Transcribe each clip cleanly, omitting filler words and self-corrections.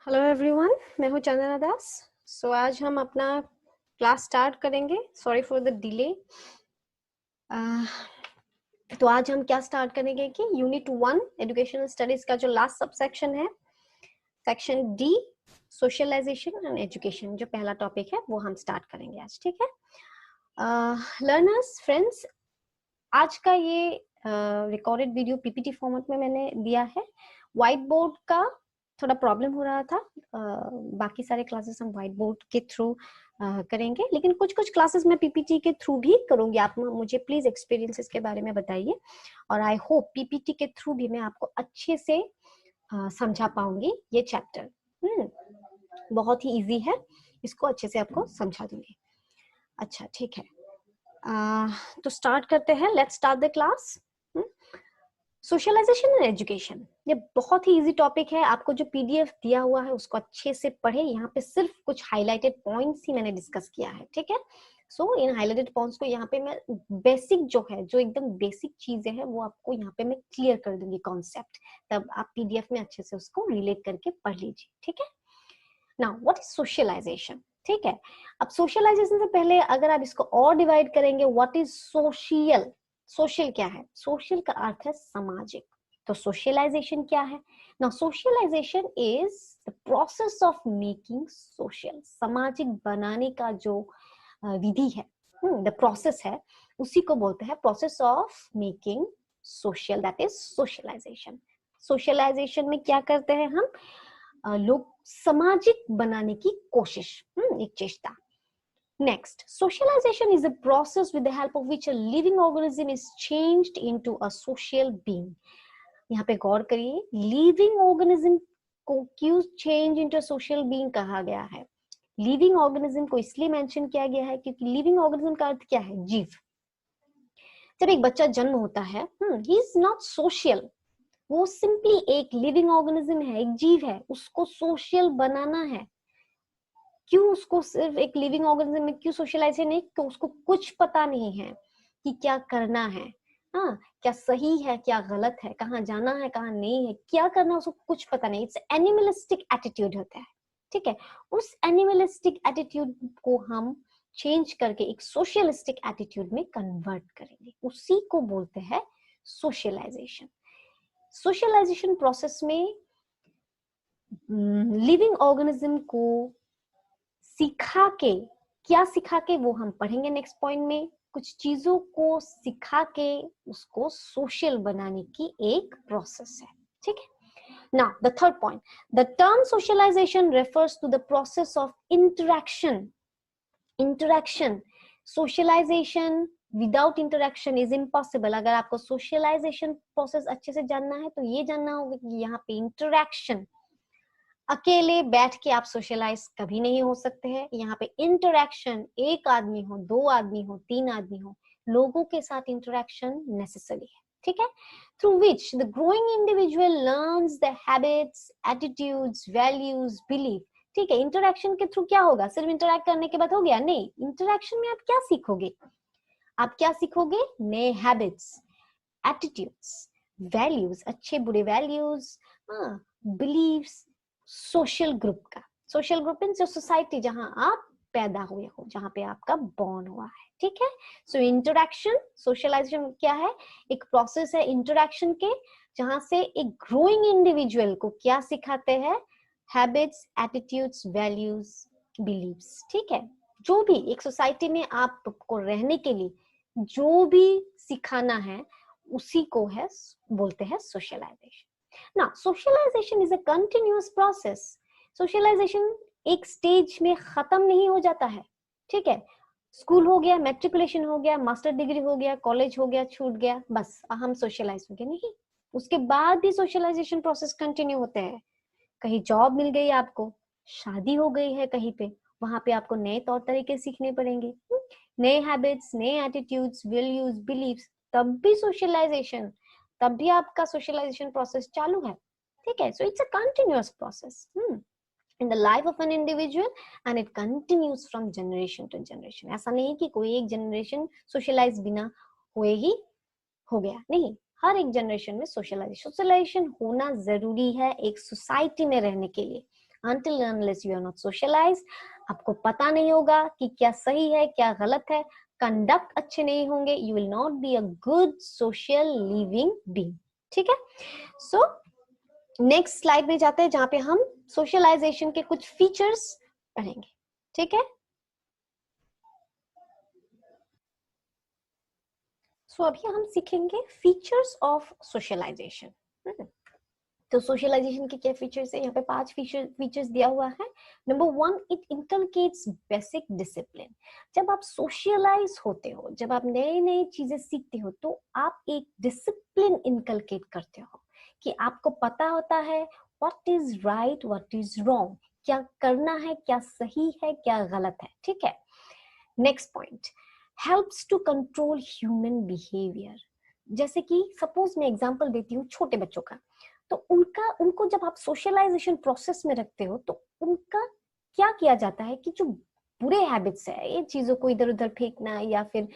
Hello everyone, मैं हूँ चंदना दास। आज हम अपना क्लास स्टार्ट करेंगे। Sorry for the delay. तो आज हम क्या स्टार्ट करेंगे कि यूनिट 1 एजुकेशनल स्टडीज का जो लास्ट सब सेक्शन है, section D, socialisation and education, जो पहला टॉपिक है वो हम स्टार्ट करेंगे आज। ठीक है लर्नर्स, फ्रेंड्स, आज का ये रिकॉर्डेड वीडियो पीपीटी फॉर्मेट में मैंने दिया है। व्हाइट बोर्ड का थोड़ा प्रॉब्लम हो रहा था। बाकी सारे क्लासेस हम व्हाइट बोर्ड के थ्रू करेंगे, लेकिन कुछ कुछ क्लासेस मैं पीपीटी के थ्रू भी करूंगी। आप मुझे प्लीज एक्सपीरियंसेस के बारे में बताइए, और आई होप पीपीटी के थ्रू भी मैं आपको अच्छे से समझा पाऊंगी ये चैप्टर। बहुत ही इजी है, इसको अच्छे से आपको समझा दूंगी। अच्छा, ठीक है। तो स्टार्ट करते हैं। Let's start the class. Socialisation and education, ये बहुत ही इजी टॉपिक है। आपको जो पीडीएफ दिया हुआ है उसको अच्छे से पढ़े। यहाँ पे सिर्फ कुछ हाइलाइटेड पॉइंट्स ही मैंने डिस्कस किया है। ठीक है, सो इन हाइलाइटेड पॉइंट्स को यहाँ पे मैं बेसिक जो है, जो एकदम बेसिक चीजें हैं, वो आपको यहाँ पे मैं क्लियर कर दूंगी कॉन्सेप्ट। तब आप पीडीएफ में अच्छे से उसको रिलेट करके पढ़ लीजिए। ठीक है, नाउ व्हाट इज सोशलाइजेशन। ठीक है, अब सोशलाइजेशन से पहले अगर आप इसको और डिवाइड करेंगे, व्हाट इज सोशियल। सोशल क्या है? सोशल का अर्थ है सामाजिक। तो सोशलाइजेशन क्या है? Now socialisation is the process of making social. सामाजिक बनाने का जो विधि है, द प्रोसेस है, उसी को बोलते हैं process of making social, that is socialisation. Socialisation में क्या करते हैं हम? लोग सामाजिक बनाने की कोशिश, एक चेष्टा। Next, socialization is a process with the help of which a living organism is changed into a social being. यहाँ पे गौर करिए, लिविंग ऑर्गेनिज्म को क्यों चेंज इंटू सोशल बीइंग कहा गया है? लिविंग ऑर्गेनिज्म को इसलिए मेंशन किया गया है क्योंकि लिविंग ऑर्गेनिज्म का अर्थ क्या है? जीव। जब एक बच्चा जन्म होता है, ही इज नॉट सोशल। वो सिंपली एक लिविंग ऑर्गेनिज्म है, एक जीव है। उसको सोशल बनाना है। क्यों उसको सिर्फ एक लिविंग ऑर्गेनिज्म में क्यों सोशलाइजेशन नहीं? कि उसको कुछ पता नहीं है कि क्या करना है, हाँ, क्या सही है, क्या गलत है, कहाँ जाना है, कहाँ नहीं है, क्या करना, उसको कुछ पता नहीं। इट्स एनिमलिस्टिक एटीट्यूड होता है। ठीक है, उस एनिमलिस्टिक एटीट्यूड को हम चेंज करके एक सोशलिस्टिक एटीट्यूड में कन्वर्ट करेंगे, उसी को बोलते हैं सोशलाइजेशन। सोशलाइजेशन प्रोसेस में लिविंग ऑर्गेनिज्म को सिखा के, क्या सिखा के वो हम पढ़ेंगे नेक्स्ट पॉइंट में। कुछ चीजों को सिखा के उसको सोशल बनाने की एक प्रोसेस है। ठीक है, now the third point, the term socialization refers to the process of interaction. Socialization without interaction is impossible. अगर आपको socialization process अच्छे से जानना है तो ये जानना होगा कि यहाँ पे इंटरेक्शन, अकेले बैठ के आप सोशलाइज कभी नहीं हो सकते हैं। यहाँ पे इंटरेक्शन, एक आदमी हो, दो आदमी हो, तीन आदमी हो, लोगों के साथ इंटरेक्शन नेसेसरी है। ठीक है, through which the growing individual learns the habits, attitudes, values, belief. ठीक है, इंटरेक्शन के थ्रू क्या होगा? सिर्फ इंटरेक्ट करने के बाद हो गया? नहीं, इंटरेक्शन में आप क्या सीखोगे? आप क्या सीखोगे? नए हैबिट्स, एटीट्यूड्स, वैल्यूज, अच्छे बुरे वैल्यूज, बिलीव्स, सोशल ग्रुप का। सोशल ग्रुप इन सोसाइटी जहां आप पैदा हुए हो, जहां पे आपका बॉर्न हुआ है। ठीक है, सो इंटरेक्शन, सोशलाइजेशन क्या है? एक प्रोसेस है इंटरेक्शन के, जहां से एक ग्रोइंग इंडिविजुअल को क्या सिखाते हैं? Habits, attitudes, values, believes. ठीक है, जो भी एक सोसाइटी में आपको रहने के लिए जो भी सिखाना है, उसी को है बोलते हैं सोशलाइजेशन। ना socialisation is a continuous process. Socialisation एक स्टेज में खत्म नहीं हो जाता है। ठीक है, स्कूल हो गया, मैट्रिकुलेशन हो गया, मास्टर डिग्री हो गया, कॉलेज हो गया, छूट गया, बस हम सोशलाइज हो गए, नहीं। उसके बाद भी सोशलाइजेशन प्रोसेस कंटिन्यू होते हैं। कहीं जॉब मिल गई आपको, शादी हो गई है कहीं पे, वहां पे आपको नए तौर तरीके सीखने पड़ेंगे, नए हैबिट्स, नए एटीट्यूड्स, वैल्यूज, बिलीव्स, तब भी सोशलाइजेशन, तब भी आपका सोशलाइजेशन प्रोसेस चालू है। ठीक है, so it's a continuous process in the life of an individual and it continues from generation to generation. ऐसा नहीं कि कोई एक जनरेशन सोशलाइज बिना हुए ही हो गया, नहीं। हर एक जनरेशन में सोशलाइजेशन होना जरूरी है एक सोसाइटी में रहने के लिए। until and unless you are not socialized, आपको पता नहीं होगा कि क्या सही है क्या गलत है, कंडक्ट अच्छे नहीं होंगे, you will not be a good social living being. ठीक है? So नेक्स्ट स्लाइड में जाते हैं जहां पे हम सोशलाइजेशन के कुछ फीचर्स पढ़ेंगे. ठीक है? सो अभी हम सीखेंगे फीचर्स ऑफ सोशलाइजेशन. तो सोशलाइजेशन के क्या फीचर्स है? यहाँ पे 5 फीचर्स दिया हुआ है. Number 1, it inculcates basic discipline. जब आप सोशलाइज होते हो, जब आप नए नए चीजें सीखते हो, तो आप एक डिसिप्लिन इंकलकेट करते हो कि आपको पता होता है what is right, what is wrong, क्या करना है, क्या सही है, क्या गलत है. ठीक है? Next point, helps to control human behaviour. जैसे कि सपोज मैं एग्जांपल देती हूँ छोटे बच्चों का, तो उनको जब आप सोशलाइजेशन प्रोसेस में रखते हो तो उनका क्या किया जाता है कि जो बुरे हैबिट्स है, ये चीजों को इधर उधर फेंकना या फिर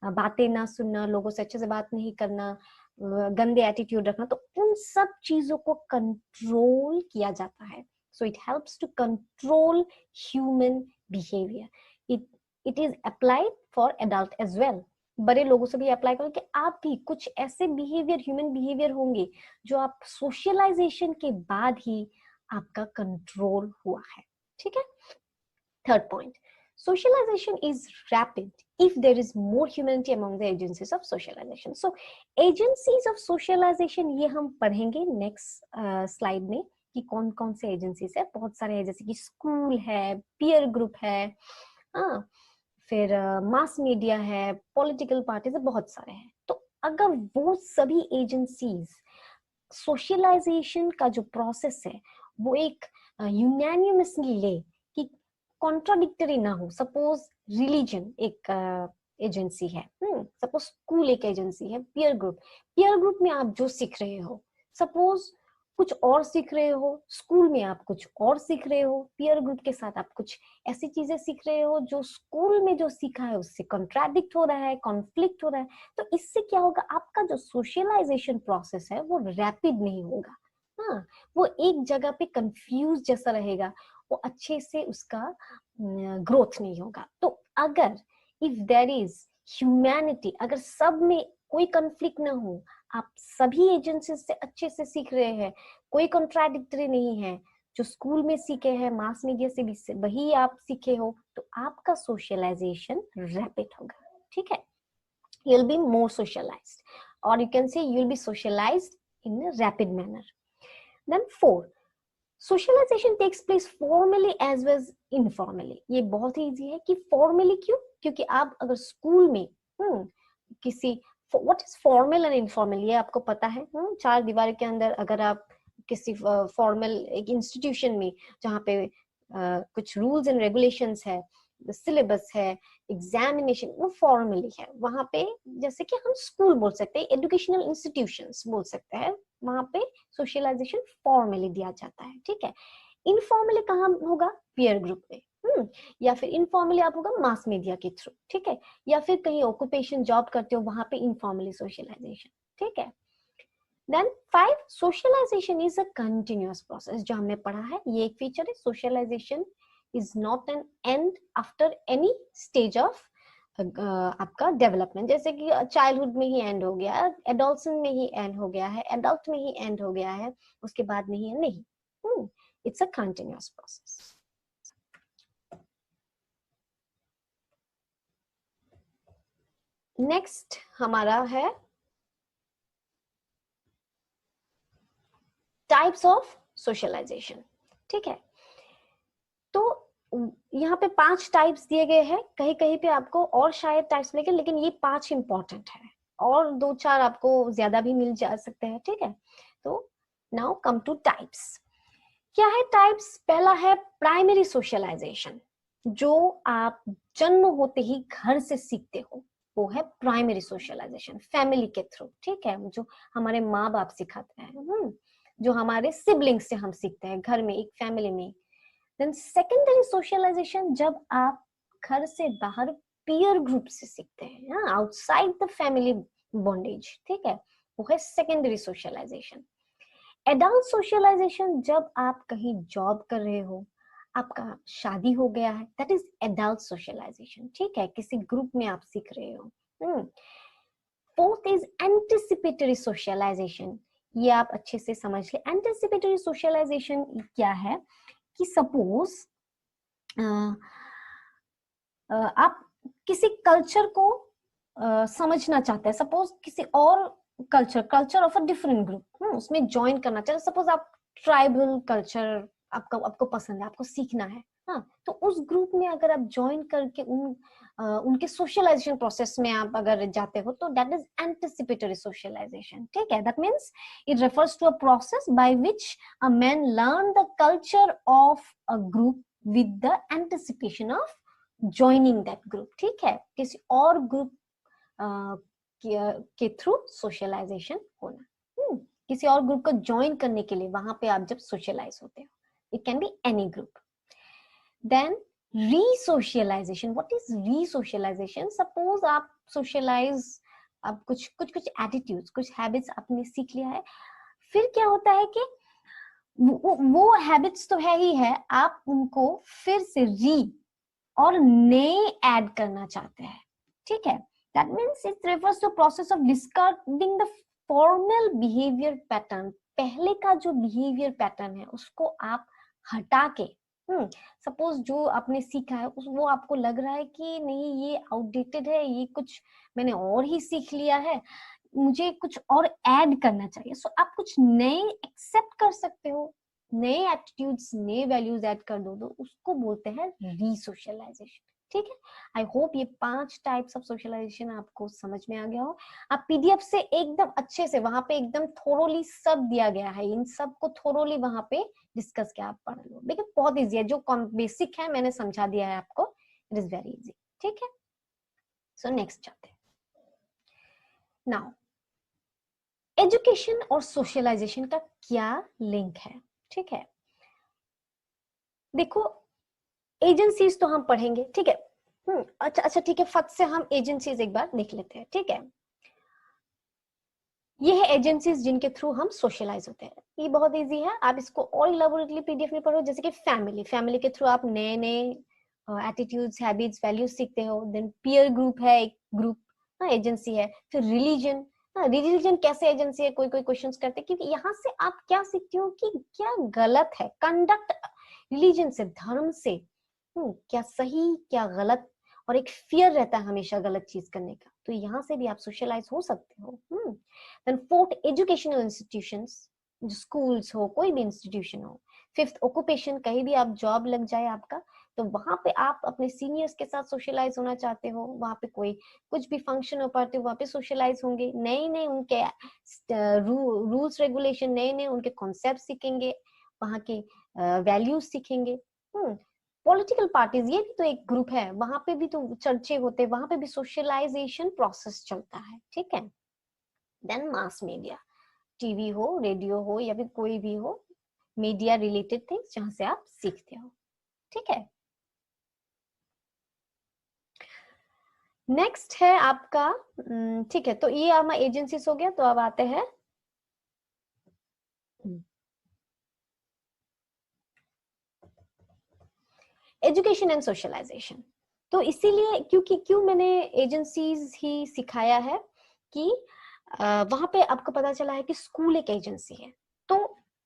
बातें ना सुनना, लोगों से अच्छे से बात नहीं करना, गंदे एटीट्यूड रखना, तो उन सब चीजों को कंट्रोल किया जाता है. So it helps to control human behaviour. It is applied for adult as well. बड़े लोगों से भी अप्लाई करो कि आप भी कुछ ऐसे बिहेवियर, ह्यूमन बिहेवियर होंगे जो आप सोशलाइजेशन के बाद ही आपका कंट्रोल हुआ है. ठीक है? Third point, socialization is rapid if there is more humanity among the agencies of socialization. So agencies of socialization ये हम पढ़ेंगे नेक्स्ट स्लाइड में कि कौन कौन से एजेंसीज है. बहुत सारे हैं, जैसे कि स्कूल है, पीयर ग्रुप है, फिर मास मीडिया है, पॉलिटिकल पार्टीज है, बहुत सारे हैं. तो अगर वो सभी एजेंसीज सोशलाइजेशन का जो प्रोसेस है वो एक यूनानिमसली ले कि कॉन्ट्राडिक्टरी ना हो. सपोज रिलीजन एक एजेंसी है, सपोज स्कूल एक एजेंसी है, पीयर ग्रुप में आप जो सीख रहे हो, सपोज कुछ और सीख रहे हो, स्कूल में आप कुछ और सीख रहे हो, पीयर ग्रुप के साथ आप कुछ ऐसी चीजें सीख रहे हो जो स्कूल में जो सीखा है उससे कॉन्ट्राडिक्ट हो रहा है, कॉन्फ्लिक्ट हो रहा है. तो इससे क्या होगा, आपका जो सोशलाइजेशन प्रोसेस है वो रैपिड नहीं होगा. हाँ, वो एक जगह पे कंफ्यूज जैसा रहेगा, वो अच्छे से उसका ग्रोथ नहीं होगा. तो अगर इफ देयर इज ह्यूमैनिटी, अगर सब में कोई कंफ्लिक्ट ना हो, आप सभी एजेंसी से अच्छे से सीख रहे हैं, कोई कॉन्ट्राडिक्टरी नहीं है, जो स्कूल में सीखे हैं, मास मीडिया से भी वही आप सीखे हो, तो आपका सोशलाइजेशन रैपिड होगा. ठीक है? you'll be more socialized, or you can say you'll be socialized in a rapid manner. Then 4, socialisation takes place formally as well as informally. ये बहुत ही इजी है कि फॉर्मली क्यों, क्योंकि आप अगर स्कूल में किसी, what is formal and informal ये आपको पता है. 4 दीवार के अंदर अगर आप किसी फॉर्मल एक इंस्टीट्यूशन में जहाँ पे कुछ रूल्स एंड रेगुलेशंस है, सिलेबस है, एग्जामिनेशन, वो फॉर्मली है. वहां पे जैसे कि हम स्कूल बोल सकते हैं, एजुकेशनल इंस्टीट्यूशंस बोल सकते हैं, वहां पे सोशलाइजेशन फॉर्मली दिया जाता है. ठीक है? इनफॉर्मली कहाँ होगा? पीयर ग्रुप में, या फिर इनफॉर्मली आप होगा मास मीडिया के थ्रू. ठीक है? या फिर कहीं ऑक्यूपेशन जॉब करते हो, वहां पे इनफॉर्मली सोशलाइजेशन. ठीक है? Then 5, socialisation is a continuous process. जो हमने पढ़ा है ये एक फीचर है. Socialisation is not an end after any stage of आपका डेवलपमेंट. जैसे कि चाइल्डहुड में ही एंड हो गया, एडोलसेंस में ही एंड हो गया है, एडल्ट में ही एंड हो गया है, उसके बाद नहीं. It's a continuous process. Next हमारा है टाइप्स ऑफ सोशलाइजेशन. ठीक है? तो यहाँ पे 5 टाइप्स दिए गए हैं. कहीं कहीं पे आपको और शायद टाइप्स मिलेंगे, लेकिन ये 5 इंपॉर्टेंट है, और 2-4 आपको ज्यादा भी मिल जा सकते हैं. ठीक है? तो नाउ कम टू टाइप्स. क्या है टाइप्स? पहला है प्राइमरी सोशलाइजेशन, जो आप जन्म होते ही घर से सीखते हो, वो है प्राइमरी सोशलाइजेशन, फैमिली के थ्रू. ठीक है? जो हमारे माँ बाप सिखाते हैं, जो हमारे सिबलिंग से हम सीखते हैं घर में, एक फैमिली में. देन सेकेंडरी सोशलाइजेशन, जब आप घर से बाहर पीयर ग्रुप से सीखते हैं, आउटसाइड द फैमिली बॉन्डेज. ठीक है? वो है सेकेंडरी सोशलाइजेशन. एडल्ट सोशलाइजेशन, जब आप कहीं जॉब कर रहे हो, आपका शादी हो गया है, दैट इज एडल्ट सोशलाइजेशन, ठीक है, किसी ग्रुप में आप सीख रहे हो। फोर्थ इज एंटिसिपेटरी सोशलाइजेशन, ये आप अच्छे से समझ ले। एंटिसिपेटरी सोशलाइजेशन क्या है कि सपोज आप किसी कल्चर को समझना चाहते हैं, सपोज किसी और culture of a different group, उसमें ज्वाइन करना चाहते हैं, सपोज आप ट्राइबल कल्चर आपको पसंद है, आपको सीखना है, हाँ, तो उस ग्रुप में अगर आप ज्वाइन करके उनके सोशलाइजेशन प्रोसेस में आप अगर जाते हो, तो दैट इज एंटिसिपेटरी सोशलाइजेशन, ठीक है। That means it refers to a process by which a man learn the culture of a group with the anticipation of joining that group, ठीक है, किसी और ग्रुप के थ्रू सोशलाइजेशन होना। किसी और ग्रुप को ज्वाइन करने के लिए वहां पे आप जब सोशलाइज होते हो, it can be any group. Then resocialisation, what is resocialisation? Suppose आप सोशलाइज, आप कुछ एटीट्यूड्स, कुछ हैबिट्स आपने सीख लिया है, फिर क्या होता है कि वो हैबिट्स तो है ही है, आप उनको फिर से और नए ऐड करना चाहते हैं, ठीक है। That means it refers to process of discarding the formal behaviour pattern. पहले का जो बिहेवियर पैटर्न है उसको आप हटा के, सपोज जो आपने सीखा है वो आपको लग रहा है कि नहीं ये आउटडेटेड है, ये कुछ मैंने और ही सीख लिया है, मुझे कुछ और ऐड करना चाहिए। सो आप कुछ नए एक्सेप्ट कर सकते हो, नए एटीट्यूड्स, नए वैल्यूज ऐड कर दो, तो उसको बोलते हैं रीसोशलाइजेशन, ठीक है। आई होप ये 5 टाइप्स ऑफ सोशलाइजेशन आपको समझ में आ गया हो। आप पीडीएफ से एकदम अच्छे से, वहां पे एकदम थोरोली सब दिया गया है, इन सब को थोरोली वहां पे डिस्कस किया, आप पढ़ लो। देखिए बहुत इजी है, जो बेसिक है मैंने समझा दिया है आपको, इट इज वेरी इजी, ठीक है। सो नेक्स्ट चलते हैं। नाउ एजुकेशन और सोशलाइजेशन का क्या लिंक है, ठीक है। देखो एजेंसीज तो हम पढ़ेंगे, ठीक है। अच्छा ठीक है, फट से हम एजेंसीज एक बार देख लेते हैं, ठीक है। ये है एजेंसीज जिनके थ्रू हम सोशलाइज होते हैं। ये बहुत इजी है, आप इसको और इलेबोरेटली पीडीएफ में पढ़ो। जैसे कि फैमिली के थ्रू आप नए नए एटीट्यूड्स, हैबिट्स, वैल्यूज सीखते हो। देन पीयर ग्रुप है, एक ग्रुप एजेंसी है। फिर रिलीजन, रिलीजन कैसे एजेंसी है, कोई क्वेश्चंस करते हैं कि यहाँ से आप क्या सीखते हो कि क्या गलत है कंडक्ट रिलीजन से, धर्म से, क्या सही क्या गलत, और एक फियर रहता है हमेशा गलत चीज करने का, तो यहाँ से भी आप सोशलाइज हो सकते हो। देन फोर्थ एजुकेशनल इंस्टीट्यूशंस, जो स्कूल्स हो, कोई भी इंस्टीट्यूशन हो। फिफ्थ ऑक्यूपेशन, कहीं भी आप जॉब लग जाए आपका, तो वहां पे आप अपने सीनियर्स के साथ सोशलाइज होना चाहते हो, वहां पे कोई कुछ भी फंक्शन हो पाते हो, वहां पे सोशलाइज होंगे, नए नए उनके रूल्स रेगुलेशन, नए नए उनके कॉन्सेप्ट सीखेंगे, वहां के वैल्यूज सीखेंगे। पॉलिटिकल पार्टीज, ये भी तो एक ग्रुप है, वहां पे भी तो चर्चे होते हैं, वहां पे भी सोशलाइजेशन प्रोसेस चलता है, ठीक है। देन मास मीडिया, टीवी हो, रेडियो हो, या फिर कोई भी हो मीडिया रिलेटेड थिंग्स जहां से आप सीखते हो, ठीक है। नेक्स्ट है आपका, ठीक है, तो ये हमारा एजेंसीज हो गया। तो अब आते हैं एजुकेशन एंड सोशलाइजेशन। तो इसीलिए क्यों मैंने एजेंसीज ही सिखाया है कि वहां पे आपको पता चला है कि स्कूल एक एजेंसी है, तो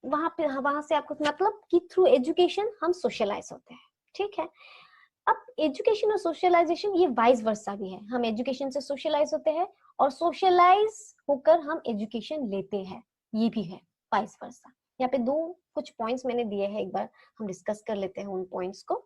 वहां से आपको मतलब कि थ्रू एजुकेशन हम सोशलाइज होते हैं, ठीक है। अब एजुकेशन और सोशलाइजेशन ये वाइस वर्सा भी है, हम एजुकेशन से सोशलाइज होते हैं और सोशलाइज होकर हम एजुकेशन लेते हैं, ये भी है वाइस वर्सा। यहाँ पे कुछ पॉइंट्स मैंने दिए हैं, एक बार हम डिस्कस कर लेते हैं उन पॉइंट्स को।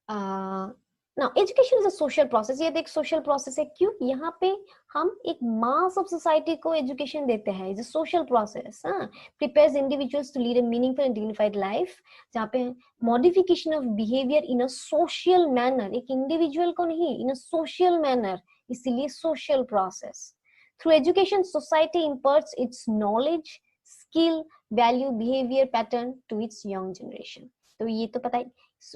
Now education is a social process, ये देख सोशल प्रोसेस है, क्यों? यहाँ पे हम एक मास ऑफ सोसाइटी को एजुकेशन देते हैं, is a social process, prepares individuals to lead a meaningful and dignified life, जहाँ पे modification of behaviour in a social manner, एक इंडिविजुअल को नहीं, इन अ सोशल मैनर, इसीलिए social process. Through education society imparts its knowledge, skill, value, behavior pattern to its young generation। तो ये तो पता ही,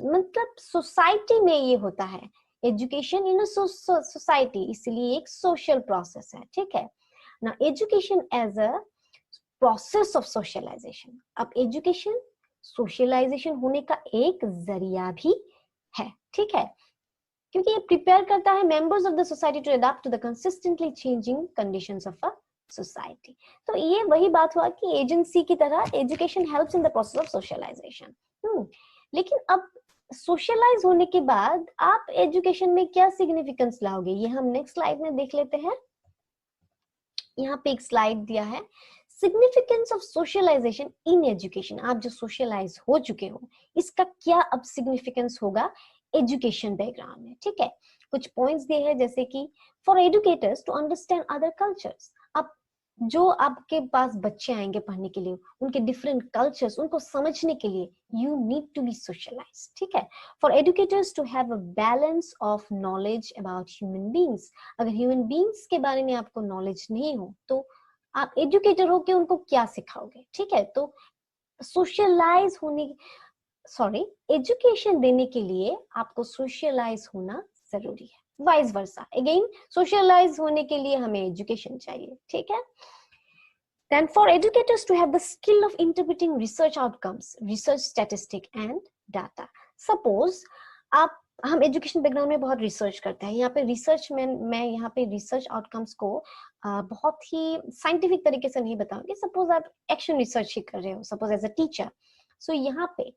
मतलब सोसाइटी में ये होता है, एजुकेशन इन सोसाइटी, इसलिए एक सोशल प्रोसेस है, ठीक है ना। Education as a process of socialisation. अब एजुकेशन सोशलाइजेशन होने का एक जरिया भी है, ठीक है, क्योंकि ये प्रिपेयर करता है members of the society to adopt to the consistently changing conditions of a society. तो ये वही बात हुआ कि एजेंसी की तरह education helps in the process of socialisation. लेकिन अब सोशलाइज होने के बाद आप एजुकेशन में क्या सिग्निफिकेंस लाओगे, ये हम नेक्स्ट स्लाइड में देख लेते हैं। यहाँ पे एक स्लाइड दिया है, significance of socialisation in education. आप जो सोशलाइज हो चुके हो, इसका क्या अब सिग्निफिकेंस होगा एजुकेशन बैकग्राउंड में, ठीक है। कुछ पॉइंट्स दिए हैं, जैसे कि for educators to understand other cultures. अब जो आपके पास बच्चे आएंगे पढ़ने के लिए, उनके डिफरेंट कल्चर्स उनको समझने के लिए you need to be socialise, ठीक है। For educators to have a balance of knowledge about human beings. अगर ह्यूमन बींग्स के बारे में आपको नॉलेज नहीं हो तो आप एजुकेटर हो के उनको क्या सिखाओगे, ठीक है। तो सोशलाइज होने एजुकेशन देने के लिए आपको सोशलाइज होना जरूरी है, वाइस वर्सा। अगेन सोशलाइज होने के लिए हमें एजुकेशन चाहिए, ठीक है। Then for educators to have the skill of interpreting research outcomes, research statistic and data. Suppose हम एजुकेशन बैकग्राउंड में बहुत रिसर्च करते हैं, यहाँ पे रिसर्च में मैं यहाँ पे रिसर्च आउटकम्स को बहुत ही साइंटिफिक तरीके से नहीं बताऊंगी। सपोज आप एक्शन रिसर्च ही कर रहे हो, सपोज एज अ टीचर। सो यहाँ पे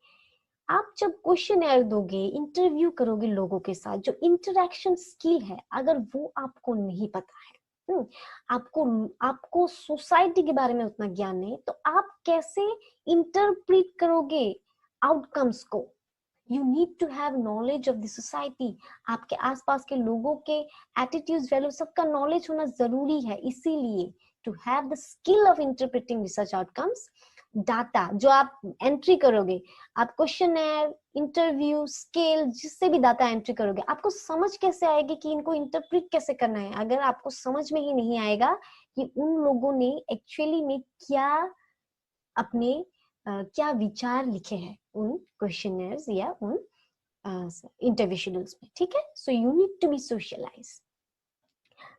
आप जब क्वेश्चन दोगे, इंटरव्यू करोगे लोगों के साथ, जो इंटरेक्शन स्किल है अगर वो आपको नहीं पता है, आपको सोसाइटी के बारे में उतना ज्ञान नहीं, तो आप कैसे इंटरप्रेट करोगे आउटकम्स को। You need to have knowledge of the society. आपके आसपास के लोगों के एटीट्यूड्स, वैल्यू, सबका नॉलेज होना जरूरी है। इसीलिए to have the skill of interpreting research outcomes, data जो आप एंट्री करोगे, आप क्वेश्चनर, इंटरव्यू, स्केल, जिससे भी डाटा एंट्री करोगे, आपको समझ कैसे आएगी कि इनको इंटरप्रेट कैसे करना है। अगर आपको समझ में ही नहीं आएगा कि उन लोगों ने एक्चुअली में क्या अपने क्या विचार लिखे हैं उन क्वेश्चनर्स या उन इंटरव्यू शेड्यूल्स में, ठीक है। So you need to be socialise.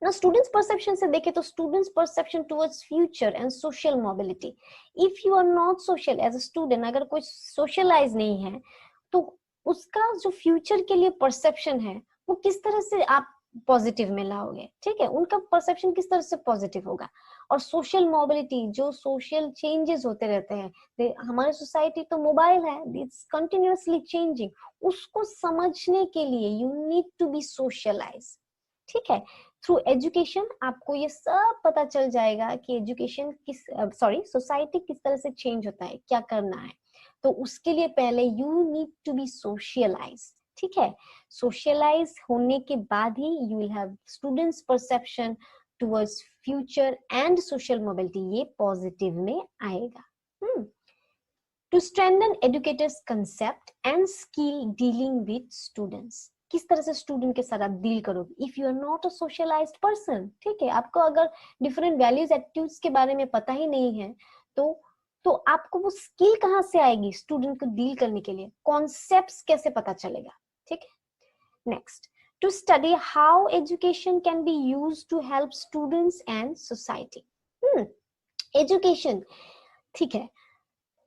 Now students perception से देखें तो students perception towards future and social mobility. If you are not social as a student, अगर कोई socialize नहीं है तो उसका जो future के लिए perception है वो किस तरह से आप पॉजिटिव में लाओगे, ठीक है। उनका परसेप्शन किस तरह से पॉजिटिव होगा। और सोशल मोबिलिटी, जो सोशल चेंजेस होते रहते हैं, हमारी सोसाइटी तो मोबाइल है, इट्स कंटिन्यूअसली चेंजिंग, उसको समझने के लिए you need to be socialise, ठीक है। थ्रू एजुकेशन आपको ये सब पता चल जाएगा कि एजुकेशन सोसाइटी किस तरह से चेंज होता है, क्या करना है। तो उसके लिए पहले you need to be socialise, ठीक है। सोशलाइज होने के बाद ही you will have students perception towards future and social mobility, ये पॉजिटिव में आएगा। To strengthen educators concept and skill dealing with students, किस तरह से स्टूडेंट के साथ आप डील करोगे। If you are not a socialised person, ठीक है, आपको अगर डिफरेंट वैल्यूज एटीट्यूड्स के बारे में पता ही नहीं है तो आपको वो स्किल कहाँ से आएगी स्टूडेंट को डील करने के लिए, कॉन्सेप्ट्स कैसे पता चलेगा, ठीक है। Next, to study how education can be used to help students and society. Education, ठीक है,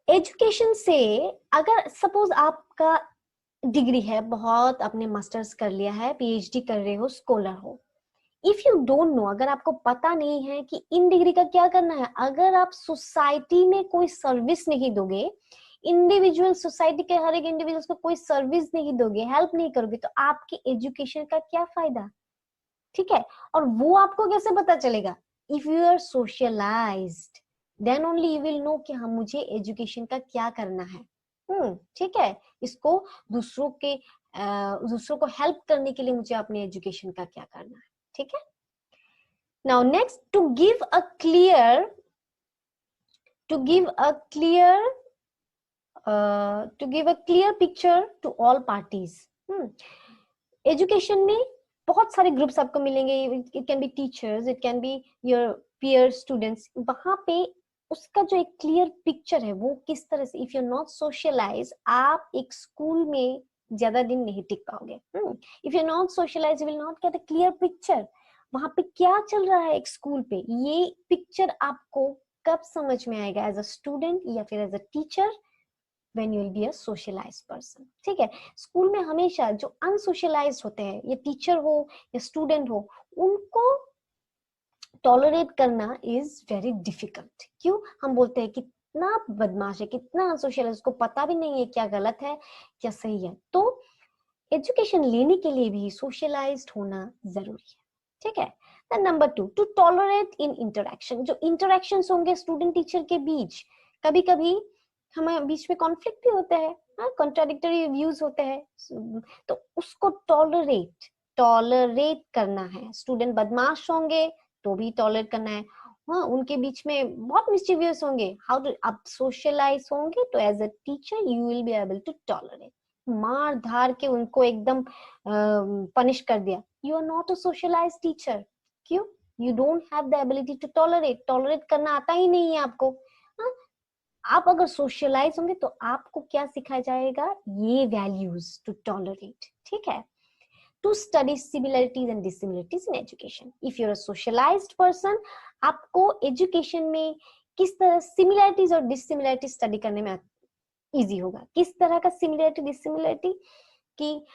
एजुकेशन से अगर सपोज आपका डिग्री है, बहुत आपने मास्टर्स कर लिया है, पीएचडी कर रहे हो, स्कॉलर हो, इफ यू डोंट नो, अगर आपको पता नहीं है कि इन डिग्री का क्या करना है, अगर आप सोसाइटी में कोई सर्विस नहीं दोगे, इंडिविजुअल सोसाइटी के हर एक इंडिविजुअल्स को कोई सर्विस नहीं दोगे, हेल्प नहीं करोगे, तो आपके एजुकेशन का क्या फायदा, ठीक है। और वो आपको कैसे पता चलेगा, if you are socialised then only you will know कि हाँ मुझे एजुकेशन का क्या करना है, ठीक है। इसको दूसरों को हेल्प करने के लिए मुझे अपने एजुकेशन का क्या करना है, ठीक है। Now next, to give a clear picture to all parties. एजुकेशन में बहुत सारे ग्रुप्स आपको मिलेंगे, it can be teachers, it can be your peer students, वहां पे उसका जो एक क्लियर पिक्चर है वो किस तरह से, if you are not socialise, आप एक स्कूल में ज्यादा दिन नहीं टिक पाओगे। If you are not socialise you will not get a clear picture, वहां पे क्या चल रहा है एक स्कूल पे, ये पिक्चर आपको कब समझ में आएगा, एज अ स्टूडेंट या फिर as a teacher, when you will be a socialized person. ठीक है, स्कूल में हमेशा जो अनसोशलाइज्ड होते हैं, ये टीचर हो या स्टूडेंट हो, उनको टॉलरेट करना इज वेरी डिफिकल्ट. क्यों? हम बोलते हैं कितना बदमाश है, कितना अनसोशल है, उसको पता भी नहीं है क्या गलत है क्या सही है. तो एजुकेशन लेने के लिए भी सोशलाइज्ड होना जरूरी है. ठीक है. Then number 2, to tolerate in interaction. जो इंटरेक्शंस होंगे स्टूडेंट टीचर के बीच, कभी कभी हमारे बीच में कॉन्फ्लिक्ट भी होता है, कॉन्ट्राडिक्टरी व्यूज होते हैं, तो उसको टॉलरेट करना है. स्टूडेंट बदमाश होंगे तो भी टॉलरेट करना है. हाँ, उनके बीच में बहुत मिस्चीवियस होंगे, हाउ टू, आप सोशलाइज होंगे तो as a teacher you will be able to tolerate. मार धार के उनको एकदम पनिश कर दिया, you are not a socialise teacher. क्यों? You don't have the ability to tolerate करना आता ही नहीं है आपको. हाँ? आप अगर सोशलाइज होंगे तो आपको क्या सिखाया जाएगा, ये वैल्यूज टू टॉलरेट. ठीक है. To study similarities and dissimilarities in education. If you are a socialised person, आपको एजुकेशन में किस तरह सिमिलरिटीज और डिसिमिलरिटीज स्टडी करने में इजी होगा. किस तरह का सिमिलरिटी डिसिमिलरिटी, कि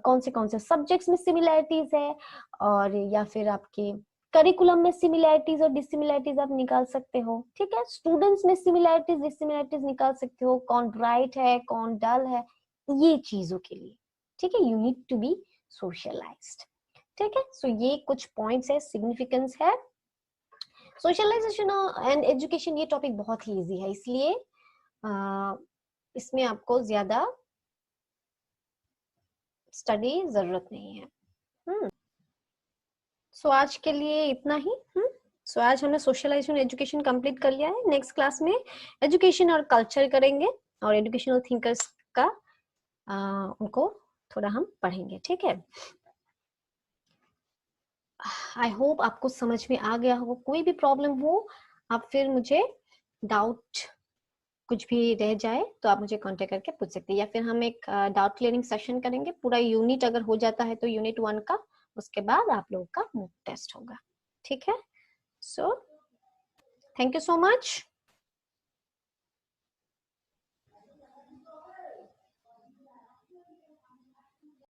कौन से सब्जेक्ट्स में सिमिलरिटीज है, और या फिर आपके करिकुलम में सिमिलरिटीज और डिसिमिलरिटीज आप निकाल सकते हो. ठीक है. स्टूडेंट्स में सिमिलरिटीज डिसिमिलरिटीज निकाल सकते हो, कौन ब्राइट है कौन डल है, ये चीजों के लिए. ठीक है. You need to be socialised. ठीक है. सो ये कुछ पॉइंट्स है, सिग्निफिकेंस है. सोशलाइजेशन एंड एजुकेशन, ये टॉपिक बहुत ही इजी है, इसलिए इसमें आपको ज्यादा स्टडी जरूरत नहीं है. सो आज के लिए इतना ही. सो आज हमने सोशलाइजेशन एजुकेशन कंप्लीट कर लिया है. नेक्स्ट क्लास में एजुकेशन और कल्चर करेंगे, और एजुकेशनल थिंकर्स का उनको थोड़ा हम पढ़ेंगे. ठीक है. आई होप आपको समझ में आ गया हो. कोई भी प्रॉब्लम हो आप फिर मुझे, डाउट कुछ भी रह जाए तो आप मुझे कांटेक्ट करके पूछ सकते हैं, या फिर हम एक डाउट क्लियरिंग सेशन करेंगे. पूरा यूनिट अगर हो जाता है तो यूनिट 1 का, उसके बाद आप लोगों का मॉक टेस्ट होगा. ठीक है. So thank you so much.